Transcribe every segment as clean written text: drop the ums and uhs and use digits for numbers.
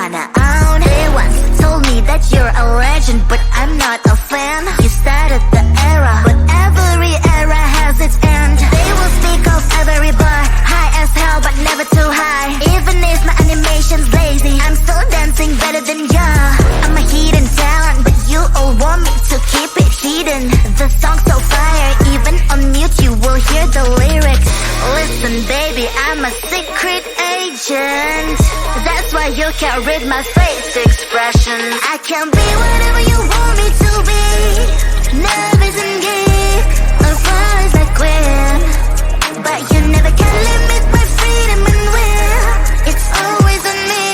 wanna own. They once told me that you're a legend, but I'm not a fan. You started the era, but every era has its end. They will speak of every bar, high as hell but never too high. Even if my animation's lazy, I'm still dancing better than ya. I'm a hidden talent, but you all want me to keep it hidden. The song's so fire, even on mute you will hear the lyrics. Listen baby, I'm a secret agent. That's why you can't read my face expressions. I can be whatever you want me to be. Nervous and gay, or flies like Gwen. But you never can limit my freedom and will. It's always on me,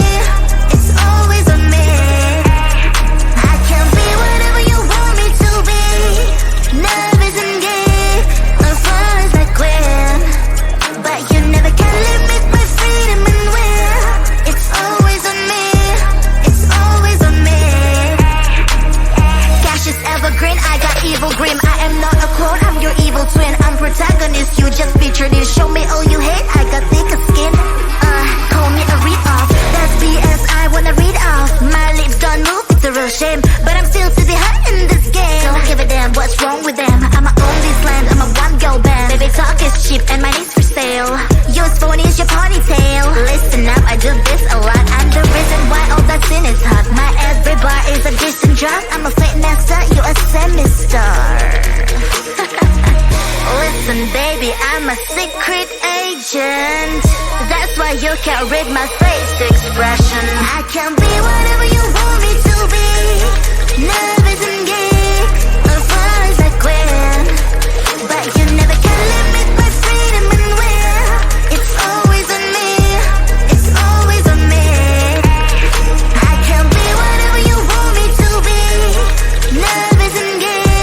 it's always on me. I can be whatever you want me to be. Nervous and gay, or flies like Gwen. But you never can limit my freedom and will. It's always on me, it's always on me. Cash is evergreen, I got evil grim. I am not a clone, I'm your evil twin. I'm protagonist, you just featured in. Show me all you hate, I got thicker skin. Call me a read-off, that's BS I wanna read off. My lips don't move, it's a real shame, but I'm still to be hot in this game. Don't give a damn what's wrong with them, I'ma own this land, I'm a one-girl band. Baby talk is cheap and mine is for sale. Yours phone is your ponytail. Listen up, I do this a lot, I'm the reason why all that sin is hot. My every bar is a distant drop, I'm a fake master, you a semi-star. Listen baby, I'm a secret agent. That's why you can't read my face expression. I can be whatever you want me to be. Nervous and gay, or flies like Gwen. But you never can limit my freedom and will. It's always on me, it's always on me. I can be whatever you want me to be. Nervous and gay,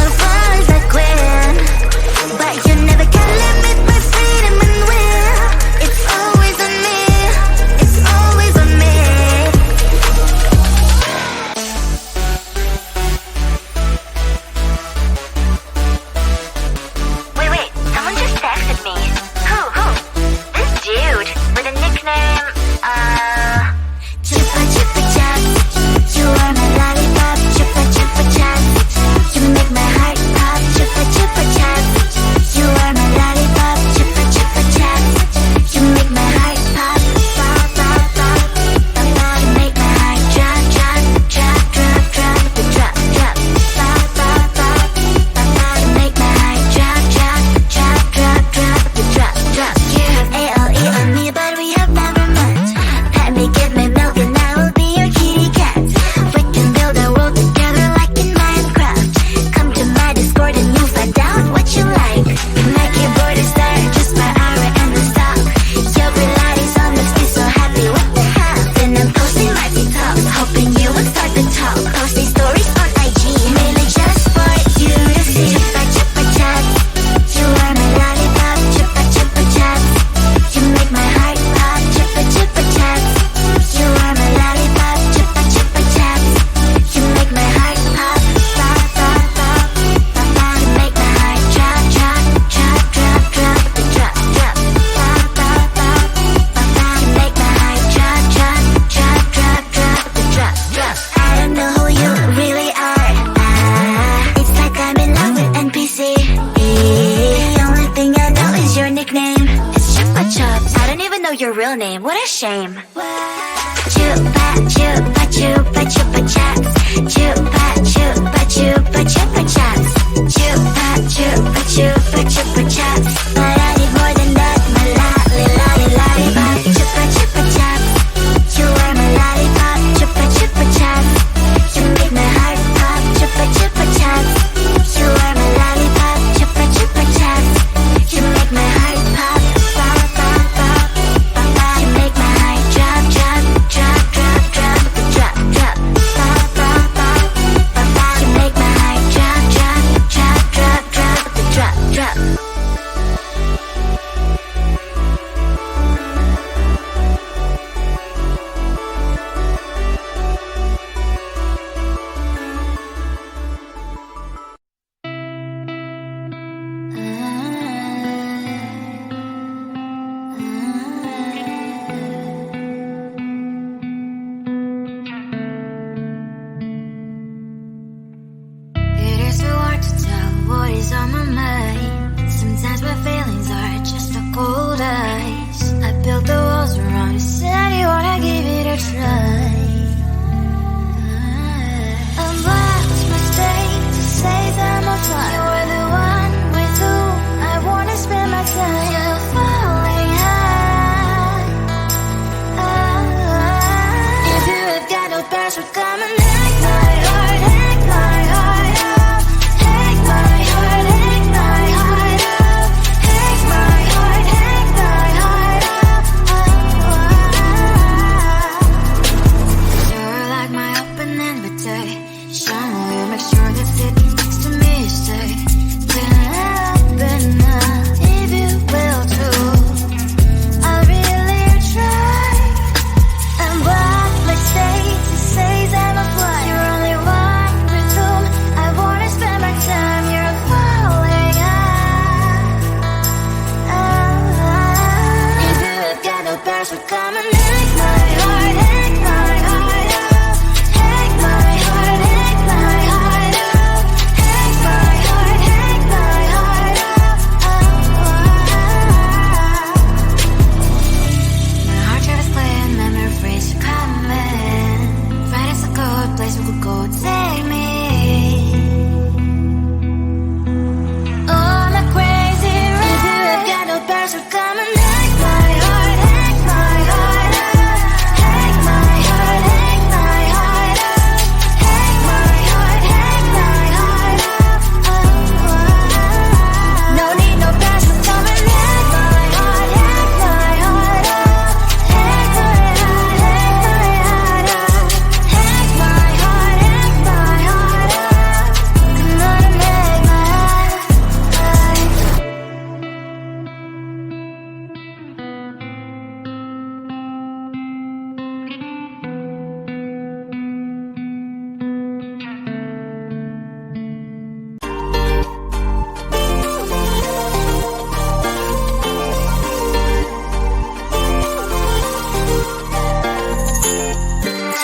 or flies like Gwen. But you never can limit my freedom and will. It's always on me, it's always on me. Wait, someone just texted me. Who? This dude with a nickname, Chupa Chupa Chap. You are my lollipop, Chupa Chupa Chap. You make my heart pop, Chupa Chupa Chap. You are my lollipop, Chupa Chupa Chap. You make my heart pop, pop, pop, pop. You make my heart drop, drop, drop, drop, drop, drop, drop. Pop, pop, pop. You make my heart drop, drop, drop, drop, drop, drop, drop. You have ALE on me, but we have never met. Let me give me milk and I will be your kitty cat. We can build a world together like in Minecraft. Come to my Discord and you'll find out what you like. My keyboard is there, just my aura and the stock. Your Pilates on makes me so happy, what the hell? Then I'm posting my TikToks, hoping you will start to talk. Posting stories on IG, mainly just for you to see. Chupa Chupa Chat, you are my lollipop, Chupa Chupa Chat. You make my heart pop, Chupa Chupa Chat. You are my lollipop, Chupa Chupa Chat. You make my heart pop, pop, pop, pop, pop. You make my heart drop, drop, drop, drop, drop, drop, drop. Pop, pop, pop, pop. You make my heart drop, drop, drop, drop, drop, drop, drop. I don't know who you really are. It's like I'm in love with NPC. The only thing I know is your nickname. It's Chupa Chups. I don't even know your real name. What a shame. Chupa Chupa Chupa Chupa Chups. Chupa Chupa Chupa Chupa Chups. Chupa Chupa Chupa Chupa Chups. But I need more than that. My lollipop. Chupa Chupa Chups. You are my lollipop. Chupa Chupa Chups. You make my heart pop. Chupa Chupa Chups. You are my lollipop. Chupa Chupa Chups. You make my heart pop. Pop, pop, pop, pop. You make my heart drop, drop, drop, drop, drop, drop, drop. Pop, pop, pop.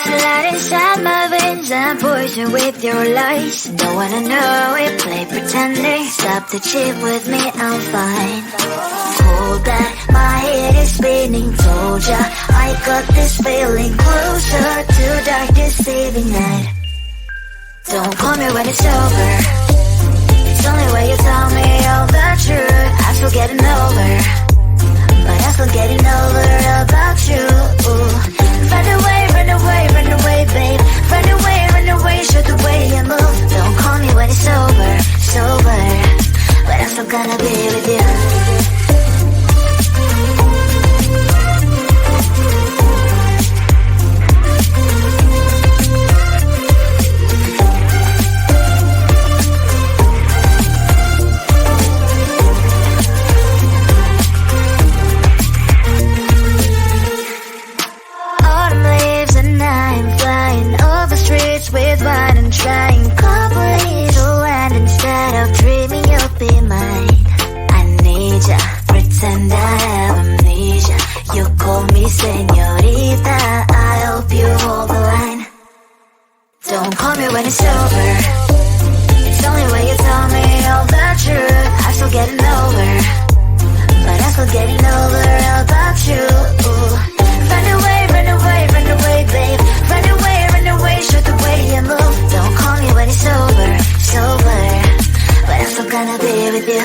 Light inside my veins and poison with your lies. Don't wanna know it, play pretending. Stop the chip with me, I'm fine. Hold that, my head is spinning. Told ya, I got this feeling. Closer to dark deceiving night. Don't call me when it's over. It's only when you tell me all the truth. I'm still getting over, but I'm still getting over about you. Run away, run away, run away, babe. Run away, show the way you move. Don't call me when it's over, sober, but I'm still gonna be with you. With wine and trying coupling to land instead of dreaming you'll be mine. I need ya, pretend I have amnesia. You call me señorita, I hope you hold the line. Don't call me when it's over. It's only when you tell me all the truth. I'm still getting over, but I'm still getting over about you. Run away, run away, run away, babe. Run away, show the way you move. Don't call me when it's over, sober, but I'm still gonna be with you.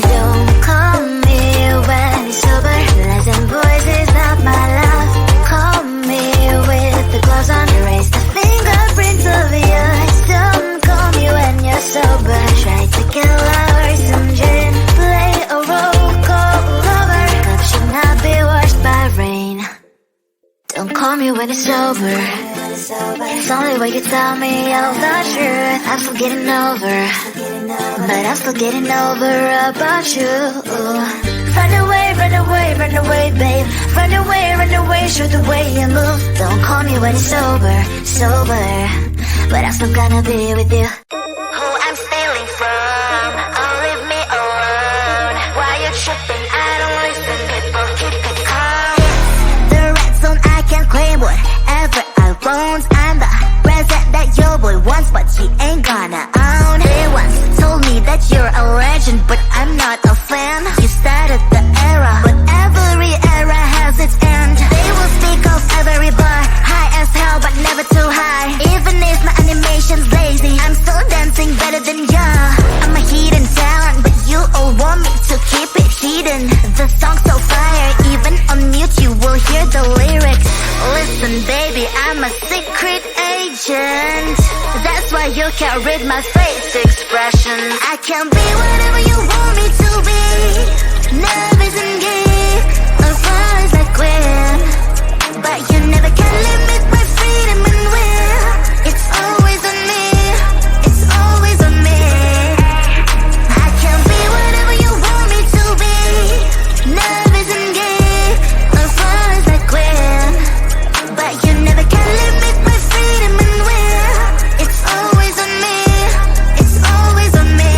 Don't call me when it's over. Lies and voices, not my love. Call me with the gloves on. Erase the fingerprints of yours. Don't call me when you're sober. Try to kill hours and gin. Play a role called lover. Cup should not be washed by rain. Don't call me when it's over. It's only when you tell me all the truth. I'm still getting over, but I'm still getting over about you. Run away, run away, run away, babe. Run away, show the way you move. Don't call me when it's over, sober, but I'm still gonna be with you. Who I'm stealing from, oh leave me alone. Why you tripping, I don't listen, people keep it calm. The red zone, I can claim whatever I want. I'm the present that your boy wants, but he ain't gonna own. They once told me that you're a legend, but I'm not a fan. You started the era, but every era has its end. They will speak of every bar, high as hell but never too high. Even if my animation's lazy, I'm still dancing better than ya. I'm a hidden talent, but you all want me to keep it hidden. The song's so fire, even on mute you will hear the lyrics. Listen baby, I'm a secret agent. That's why you can't read my face expression. I can be whatever you want me to be. Nervous and gay, or far as I quit. But you never can limit my freedom and will. It's always on me, it's always on me. I can be whatever you want me to be. Nervous and gay, or far as I quit. But you never can limit my freedom and will. It's always on me, it's always on me.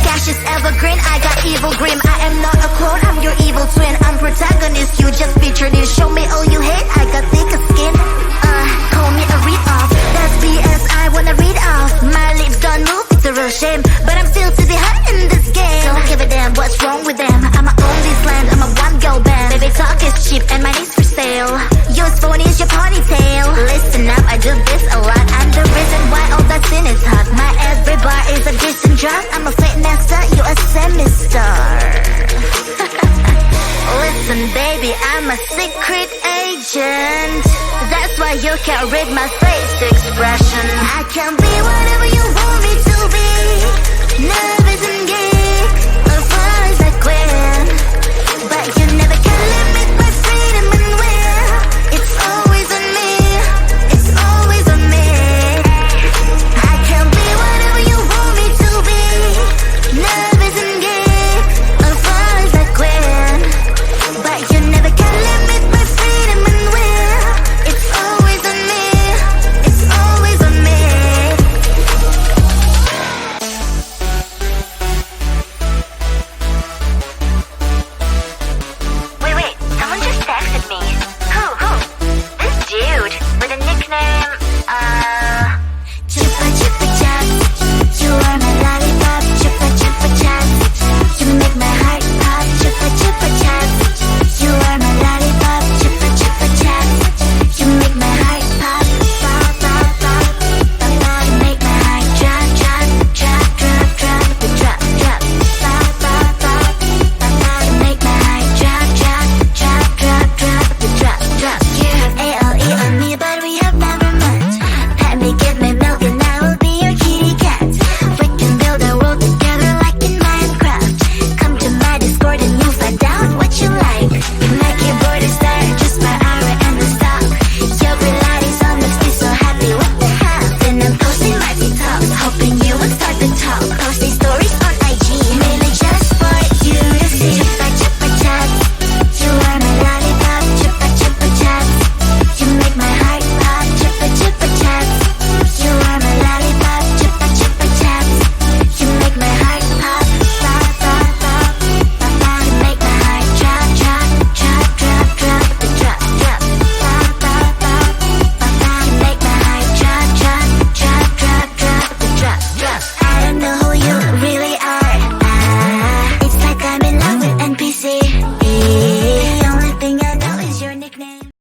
Cash is evergreen, I got evil grim. I am not a clone, I'm your evil twin. I'm protagonist, you just featured in. Show me all you hate, I got thicker skin. Call me a read-off, that's BS I wanna read off. My lips don't move, it's a real shame, but I'm still to the hot in this game. Don't give a damn what's wrong with them. I'ma own this land, I'm a one-girl band. Baby talk is cheap and money's for sale. Yours phone is your ponytail. Listen up, I do this a lot. I'm the reason why all that sin is hot. My every bar is a distant drop. I'm a fake master, you a semi-star. Listen baby, I'm a secret agent. That's why you can't read my face expression. I can be whatever you want.